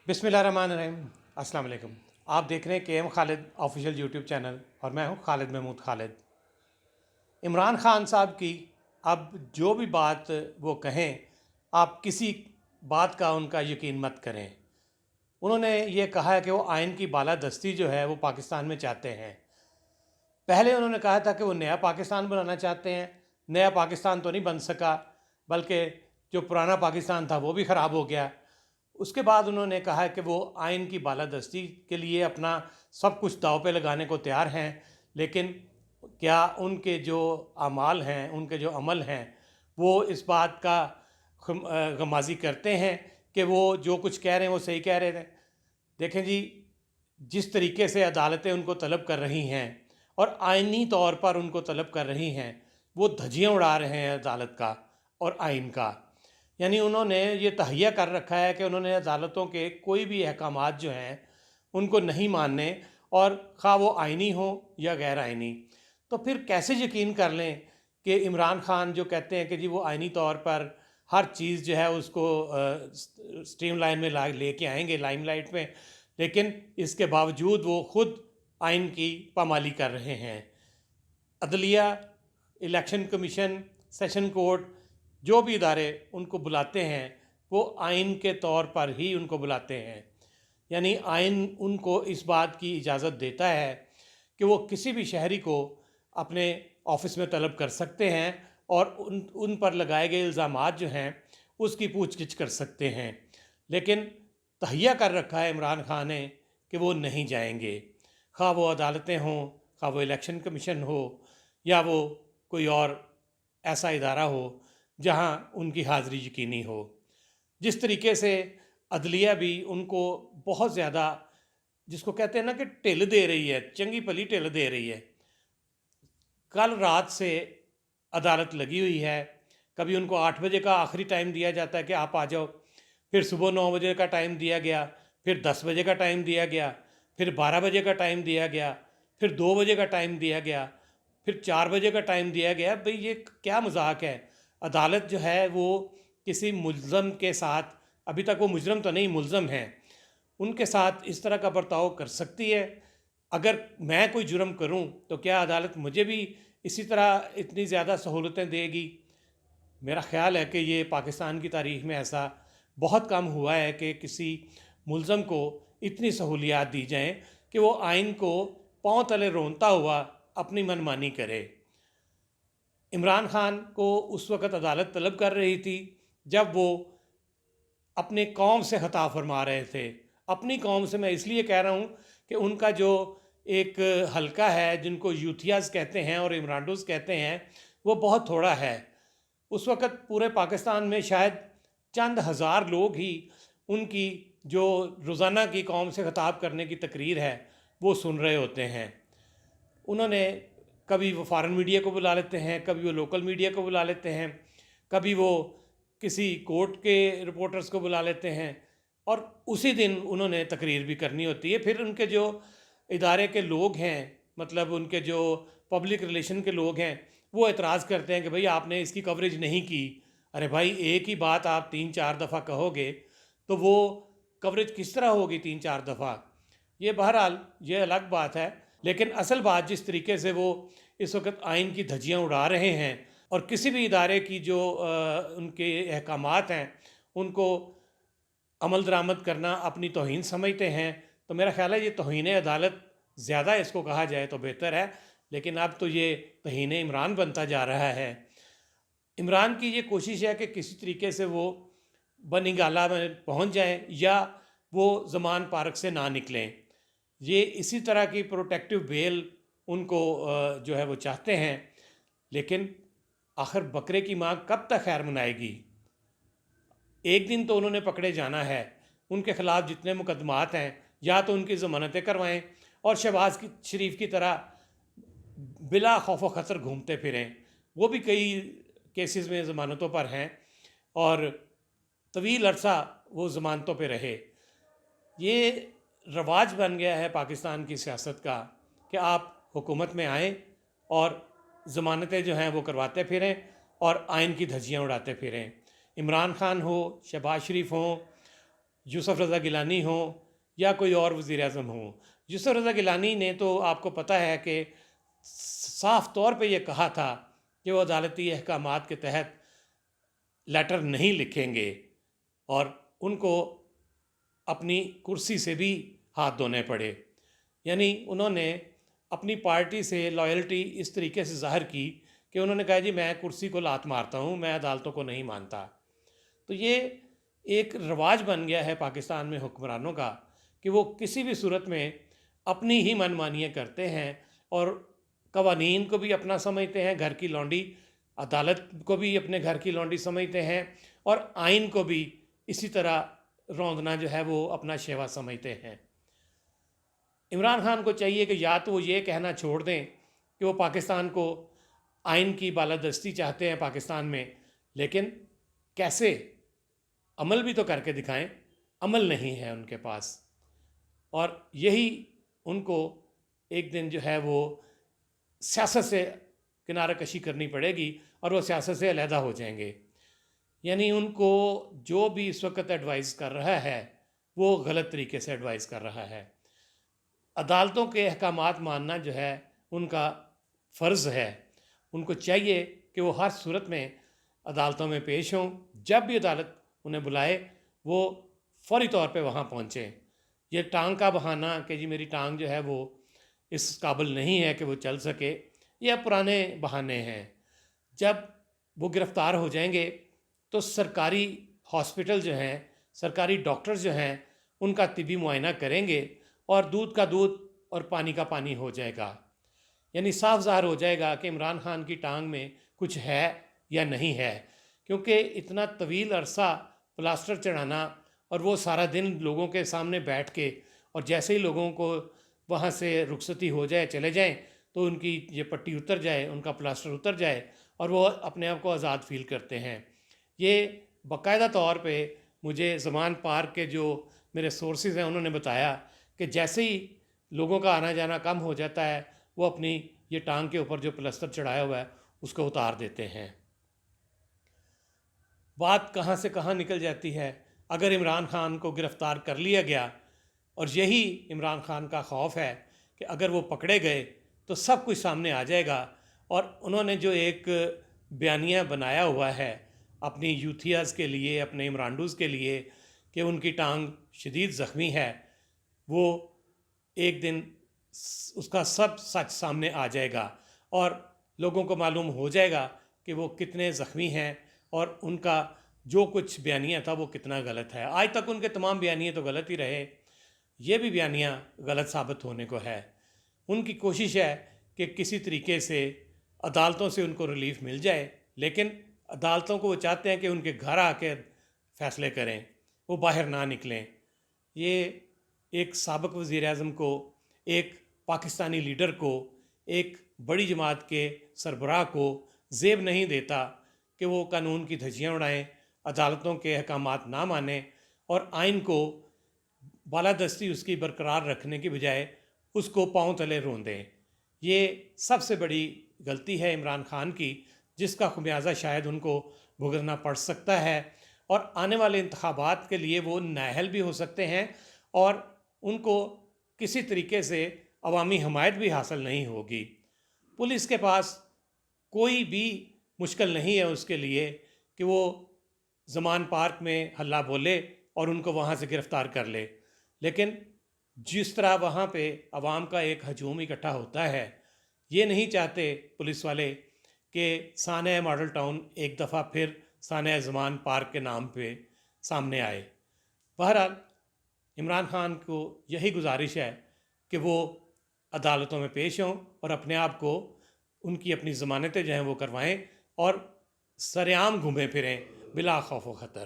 बिस्मिल्लाहिर्रहमानिर्रहीम। अस्सलाम वालेकुम। आप देख रहे हैं K M Khalid official YouTube channel और मैं हूं खालिद महमूद खालिद। इमरान खान साहब की अब जो भी बात वो कहें, आप किसी बात का उनका यकीन मत करें। उन्होंने ये कहा है कि वो आइन की बालादस्ती जो है वो पाकिस्तान में चाहते हैं। पहले उन्होंने कहा था कि वो नया पाकिस्तान बनाना चाहते हैं। नया पाकिस्तान तो नहीं बन सका, बल्कि जो पुराना पाकिस्तान था वो भी ख़राब हो गया। उसके बाद उन्होंने कहा कि वो आइन की बालादस्ती के लिए अपना सब कुछ दांव पे लगाने को तैयार हैं, लेकिन क्या उनके जो अमाल हैं, उनके जो अमल हैं, वो इस बात का गमाजी करते हैं कि वो जो कुछ कह रहे हैं वो सही कह रहे हैं। देखें जी, जिस तरीके से अदालतें उनको तलब कर रही हैं और आइनी तौर पर उनको तलब कर रही हैं, वो धज्जियाँ उड़ा रहे हैं अदालत का और आइन का। यानी उन्होंने ये तहैया कर रखा है कि उन्होंने अदालतों के कोई भी अहकामात जो हैं उनको नहीं मानने, और खा वो आइनी हो या गैर आइनी। तो फिर कैसे यकीन कर लें कि इमरान खान जो कहते हैं कि जी वो आइनी तौर पर हर चीज़ जो है उसको स्ट्रीम लाइन में लेके आएंगे, लाइमलाइट में, लेकिन इसके बावजूद वो ख़ुद आइन की पामाली कर रहे हैं। अदलिया, इलेक्शन कमीशन, सेशन कोर्ट, जो भी इदारे उनको बुलाते हैं वो आइन के तौर पर ही उनको बुलाते हैं। यानी आइन उनको इस बात की इजाज़त देता है कि वो किसी भी शहरी को अपने ऑफिस में तलब कर सकते हैं और उन पर लगाए गए इल्ज़ामात जो हैं उसकी पूछ गिछ कर सकते हैं। लेकिन तहैया कर रखा है इमरान खान ने कि वो नहीं जाएंगे, खा वो अदालतें हों, खा वो इलेक्शन कमीशन हो, या वो कोई और ऐसा इदारा हो जहां उनकी हाज़िरी यकीनी हो। जिस तरीके से अदलिया भी उनको बहुत ज़्यादा, जिसको कहते हैं ना कि ढिल दे रही है, चंगी भली ढिल दे रही है। कल रात से अदालत लगी हुई है। कभी उनको 8 बजे का आखिरी टाइम दिया जाता है कि आप आ जाओ, फिर सुबह 9 बजे का टाइम दिया गया, फिर 10 बजे का टाइम दिया गया, फिर 12 बजे का टाइम दिया गया, फिर 2 बजे का टाइम दिया गया, फिर 4 बजे का टाइम दिया गया। भाई ये क्या मजाक है। अदालत जो है वो किसी मुल्ज़म के साथ, अभी तक वो मुजरम तो नहीं, मुल्ज़म हैं, उनके साथ इस तरह का बर्ताव कर सकती है। अगर मैं कोई जुर्म करूं तो क्या अदालत मुझे भी इसी तरह इतनी ज़्यादा सहूलतें देगी? मेरा ख़्याल है कि ये पाकिस्तान की तारीख़ में ऐसा बहुत कम हुआ है कि किसी मुल्ज़म को इतनी सहूलियात दी जाएँ कि वो आइन को पाँव तले रोनता हुआ अपनी मनमानी करे। इमरान खान को उस वक़्त अदालत तलब कर रही थी जब वो अपने कौम से ख़ता फरमा रहे थे। अपनी कौम से मैं इसलिए कह रहा हूँ कि उनका जो एक हलका है जिनको यूथियाज़ कहते हैं और इमरानडोज़ कहते हैं, वो बहुत थोड़ा है। उस वक़्त पूरे पाकिस्तान में शायद चंद हज़ार लोग ही उनकी जो रोज़ाना की कौम से ख़िताब करने की तकरीर है वो सुन रहे होते हैं। उन्होंने कभी वो फ़ॉरेन मीडिया को बुला लेते हैं, कभी वो लोकल मीडिया को बुला लेते हैं, कभी वो किसी कोर्ट के रिपोर्टर्स को बुला लेते हैं, और उसी दिन उन्होंने तकरीर भी करनी होती है। फिर उनके जो इदारे के लोग हैं, मतलब उनके जो पब्लिक रिलेशन के लोग हैं, वो एतराज़ करते हैं कि भाई आपने इसकी कवरेज नहीं की। अरे भाई, एक ही बात आप 3-4 दफ़ा कहोगे तो वो कवरेज किस तरह होगी 3-4 दफ़ा? ये बहरहाल ये अलग बात है। लेकिन असल बात, जिस तरीके से वो इस वक्त आइन की धज्जियाँ उड़ा रहे हैं और किसी भी इदारे की जो उनके अहकामात हैं उनको अमल दरामद करना अपनी तौहीन समझते हैं, तो मेरा ख़्याल है ये तौहीन अदालत ज़्यादा इसको कहा जाए तो बेहतर है। लेकिन अब तो ये तौहीन इमरान बनता जा रहा है। इमरान की ये कोशिश है कि किसी तरीके से वो बनिगाला में पहुंच जाएं या वो ज़मान पार्क से ना निकलें। ये इसी तरह की प्रोटेक्टिव बेल उनको जो है वो चाहते हैं। लेकिन आखिर बकरे की माँ कब तक खैर मनाएगी? एक दिन तो उन्होंने पकड़े जाना है। उनके ख़िलाफ़ जितने मुकदमात हैं, या तो उनकी ज़मानतें करवाएं और शहबाज की शरीफ की तरह बिला खौफ ख़तर घूमते फिरें। वो भी कई केसेस में ज़मानतों पर हैं और तवील अरसा वो ज़मानतों पे रहे। ये रवाज बन गया है पाकिस्तान की सियासत का कि आप हुकूमत में आएँ और ज़मानतें जो हैं वो करवाते फिरें और आइन की धज्जियाँ उड़ाते फिरें। इमरान खान हो, शहबाज शरीफ हों, یوسف رضا گیلانی ہوں یا کوئی اور وزیر اعظم ہوں۔ یوسف رضا گیلانی نے تو آپ کو پتہ ہے کہ صاف طور پہ یہ کہا تھا کہ وہ عدالتی احکامات کے تحت لیٹر نہیں لکھیں گے، اور ان کو اپنی کرسی سے بھی ہاتھ دھونے پڑے۔ یعنی انہوں نے اپنی پارٹی سے لائلٹی اس طریقے سے ظاہر کی کہ انہوں نے کہا جی میں کرسی کو لات مارتا ہوں، میں عدالتوں کو نہیں مانتا۔ تو یہ ایک رواج بن گیا ہے پاکستان میں حکمرانوں کا کہ وہ کسی بھی صورت میں اپنی ہی من مانیاں کرتے ہیں، اور قوانین کو بھی اپنا سمجھتے ہیں، گھر کی لونڈی عدالت کو بھی اپنے گھر کی لونڈی سمجھتے ہیں، اور آئین کو بھی اسی طرح روندنا جو ہے وہ اپنا شیوا سمجھتے ہیں۔ عمران خان کو چاہیے کہ یا تو وہ یہ کہنا چھوڑ دیں کہ وہ پاکستان کو آئین کی بالادستی چاہتے ہیں پاکستان میں، لیکن کیسے عمل بھی تو کر کے دکھائیں۔ عمل نہیں ہے ان کے پاس، اور یہی ان کو ایک دن جو ہے وہ سیاست سے کنارہ کشی کرنی پڑے گی، اور وہ سیاست سے علیحدہ ہو جائیں گے۔ یعنی ان کو جو بھی اس وقت ایڈوائز کر رہا ہے وہ غلط طریقے سے ایڈوائز کر رہا ہے۔ عدالتوں کے احکامات ماننا جو ہے ان کا فرض ہے۔ ان کو چاہیے کہ وہ ہر صورت میں عدالتوں میں پیش ہوں، جب بھی عدالت انہیں بلائے وہ فوری طور پہ وہاں پہنچیں۔ یہ ٹانگ کا بہانہ کہ جی میری ٹانگ جو ہے وہ اس قابل نہیں ہے کہ وہ چل سکے، یہ پرانے بہانے ہیں۔ جب وہ گرفتار ہو جائیں گے تو سرکاری ہاسپٹل جو ہیں، سرکاری ڈاکٹرز جو ہیں، ان کا طبی معائنہ کریں گے، اور دودھ کا دودھ اور پانی کا پانی ہو جائے گا۔ یعنی صاف ظاہر ہو جائے گا کہ عمران خان کی ٹانگ میں کچھ ہے یا نہیں ہے، کیونکہ اتنا طویل عرصہ پلاسٹر چڑھانا اور وہ سارا دن لوگوں کے سامنے بیٹھ کے، اور جیسے ہی لوگوں کو وہاں سے رخصتی ہو جائے چلے جائیں تو ان کی یہ پٹی اتر جائے، ان کا پلاسٹر اتر جائے، اور وہ اپنے آپ کو آزاد فیل کرتے ہیں۔ یہ باقاعدہ طور پہ مجھے زمان پارک کے جو میرے سورسز ہیں انہوں نے بتایا کہ جیسے ہی لوگوں کا آنا جانا کم ہو جاتا ہے وہ اپنی یہ ٹانگ کے اوپر جو پلستر چڑھایا ہوا ہے اس کو اتار دیتے ہیں۔ بات کہاں سے کہاں نکل جاتی ہے۔ اگر عمران خان کو گرفتار کر لیا گیا، اور یہی عمران خان کا خوف ہے کہ اگر وہ پکڑے گئے تو سب کچھ سامنے آ جائے گا، اور انہوں نے جو ایک بیانیہ بنایا ہوا ہے اپنی یوتھیاز کے لیے، اپنے عمرانڈوز کے لیے، کہ ان کی ٹانگ شدید زخمی ہے، وہ ایک دن اس کا سب سچ سامنے آ جائے گا، اور لوگوں کو معلوم ہو جائے گا کہ وہ کتنے زخمی ہیں، اور ان کا جو کچھ بیانیہ تھا وہ کتنا غلط ہے۔ آج تک ان کے تمام بیانیے تو غلط ہی رہے، یہ بھی بیانیہ غلط ثابت ہونے کو ہے۔ ان کی کوشش ہے کہ کسی طریقے سے عدالتوں سے ان کو ریلیف مل جائے، لیکن عدالتوں کو وہ چاہتے ہیں کہ ان کے گھر آ کے فیصلے کریں، وہ باہر نہ نکلیں۔ یہ ایک سابق وزیر اعظم کو، ایک پاکستانی لیڈر کو، ایک بڑی جماعت کے سربراہ کو زیب نہیں دیتا کہ وہ قانون کی دھجیاں اڑائیں، عدالتوں کے احکامات نہ مانیں، اور آئین کو بالادستی اس کی برقرار رکھنے کی بجائے اس کو پاؤں تلے روندیں۔ یہ سب سے بڑی غلطی ہے عمران خان کی، جس کا خمیازہ شاید ان کو بھگتنا پڑ سکتا ہے، اور آنے والے انتخابات کے لیے وہ نااہل بھی ہو سکتے ہیں، اور ان کو کسی طریقے سے عوامی حمایت بھی حاصل نہیں ہوگی۔ پولیس کے پاس کوئی بھی مشکل نہیں ہے اس کے لیے کہ وہ زمان پارک میں ہلہ بولے اور ان کو وہاں سے گرفتار کر لے، لیکن جس طرح وہاں پہ عوام کا ایک ہجوم اکٹھا ہوتا ہے، یہ نہیں چاہتے پولیس والے کہ سانحہ ماڈل ٹاؤن ایک دفعہ پھر سانحہ زمان پارک کے نام پہ سامنے آئے۔ بہرحال عمران خان کو یہی گزارش ہے کہ وہ عدالتوں میں پیش ہوں اور اپنے آپ کو، ان کی اپنی ضمانتیں جو ہیں وہ کروائیں، اور سرعام گھومیں پھریں بلا خوف و خطر۔